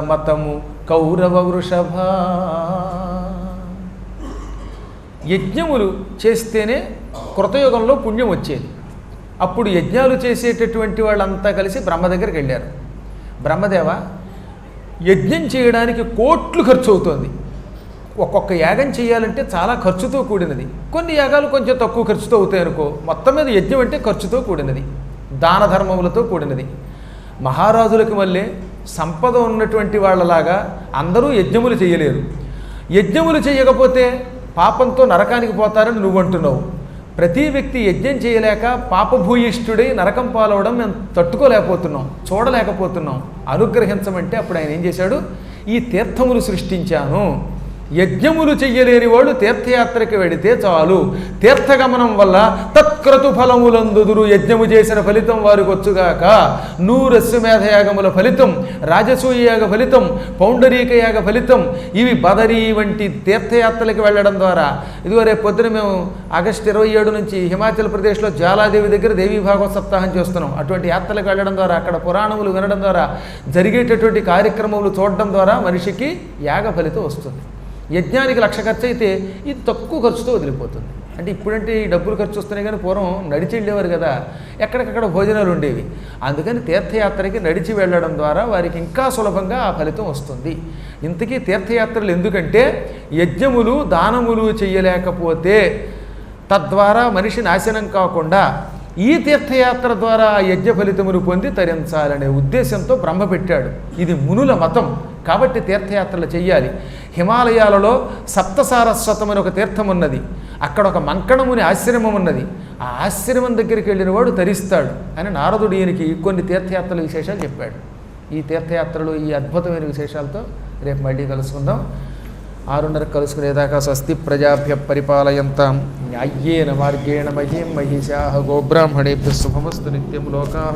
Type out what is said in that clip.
మతము కౌరవ వృషభ. యజ్ఞములు చేస్తేనే కృతయుగంలో పుణ్యం వచ్చేది. అప్పుడు యజ్ఞాలు చేసేటటువంటి వాళ్ళంతా కలిసి బ్రహ్మ దగ్గరికి వెళ్ళారు. బ్రహ్మదేవ, యజ్ఞం చేయడానికి కోట్లు ఖర్చు అవుతుంది. ఒక్కొక్క యాగం చేయాలంటే చాలా ఖర్చుతో కూడినది. కొన్ని యాగాలు కొంచెం తక్కువ ఖర్చుతో అవుతాయి అనుకో. మొత్తం మీద యజ్ఞం అంటే ఖర్చుతో కూడినది, దాన ధర్మములతో కూడినది. మహారాజులకి వల్లే సంపద ఉన్నటువంటి వాళ్ళలాగా అందరూ యజ్ఞములు చేయలేరు. యజ్ఞములు చేయకపోతే పాపంతో నరకానికి పోతారని నువ్వు అంటున్నావు. ప్రతి వ్యక్తి యజ్ఞం చేయలేక పాపభూయిష్ఠుడై నరకం పాలవడం మేము తట్టుకోలేకపోతున్నాం, చూడలేకపోతున్నాం. అనుగ్రహించమంటే అప్పుడు ఆయన ఏం చేశాడు? ఈ తీర్థములు సృష్టించాను. యజ్ఞములు చెయ్యలేని వాడు తీర్థయాత్రకి వెడితే చాలు, తీర్థగమనం వల్ల తత్క్రతు ఫలములందుదురు. యజ్ఞము చేసిన ఫలితం వారికి వచ్చుగాక. నూరస్సుమేధయాగముల ఫలితం, రాజసూయ యాగ ఫలితం, పౌండరీక యాగ ఫలితం, ఇవి బదరీ వంటి తీర్థయాత్రలకు వెళ్ళడం ద్వారా. ఇదిగో రేపు పొద్దున మేము ఆగస్టు 27 నుంచి హిమాచల్ ప్రదేశ్లో జ్వాలాదేవి దగ్గర దేవీ భాగవత సప్తాహం చేస్తున్నాం. అటువంటి యాత్రలకు వెళ్ళడం ద్వారా, అక్కడ పురాణములు వినడం ద్వారా, జరిగేటటువంటి కార్యక్రమములు చూడడం ద్వారా మనిషికి యాగ ఫలితం వస్తుంది. యజ్ఞానికి 1,00,000 ఖర్చు అయితే ఇది తక్కువ ఖర్చుతో వదిలిపోతుంది. అంటే ఇప్పుడంటే ఈ డబ్బులు ఖర్చు వస్తున్నాయి, కానీ పూర్వం నడిచి వెళ్ళేవారు కదా, ఎక్కడికక్కడ భోజనాలు ఉండేవి. అందుకని తీర్థయాత్రకి నడిచి వెళ్ళడం ద్వారా వారికి ఇంకా సులభంగా ఆ ఫలితం వస్తుంది. ఇంతకీ తీర్థయాత్రలు ఎందుకంటే యజ్ఞములు దానములు చెయ్యలేకపోతే తద్వారా మనిషి నాశనం కాకుండా ఈ తీర్థయాత్ర ద్వారా యజ్ఞ ఫలితములు పొంది తరించాలనే ఉద్దేశంతో బ్రహ్మ పెట్టాడు. ఇది మునుల మతం కాబట్టి తీర్థయాత్రలు చెయ్యాలి. హిమాలయాలలో సప్తసారస్వతం అని ఒక తీర్థం ఉన్నది. అక్కడ ఒక మంకణముని ఆశ్రమం ఉన్నది. ఆ ఆశ్రమం దగ్గరికి వెళ్ళిన వాడు తరిస్తాడు అని నారదుడు ఈయనకి కొన్ని తీర్థయాత్రల విశేషాలు చెప్పాడు. ఈ తీర్థయాత్రలు ఈ అద్భుతమైన విశేషాలతో రేపు మళ్ళీ కలుసుకుందాం. 6:30 కలుసుకునేదాకా స్వస్తి ప్రజాభ్య పరిపాలయంతాం న్యాయ్యేన మార్గేణ మహీం మహిషాః గోబ్రాహ్మణేభ్యः శుభమస్తు నిత్యం లోకాః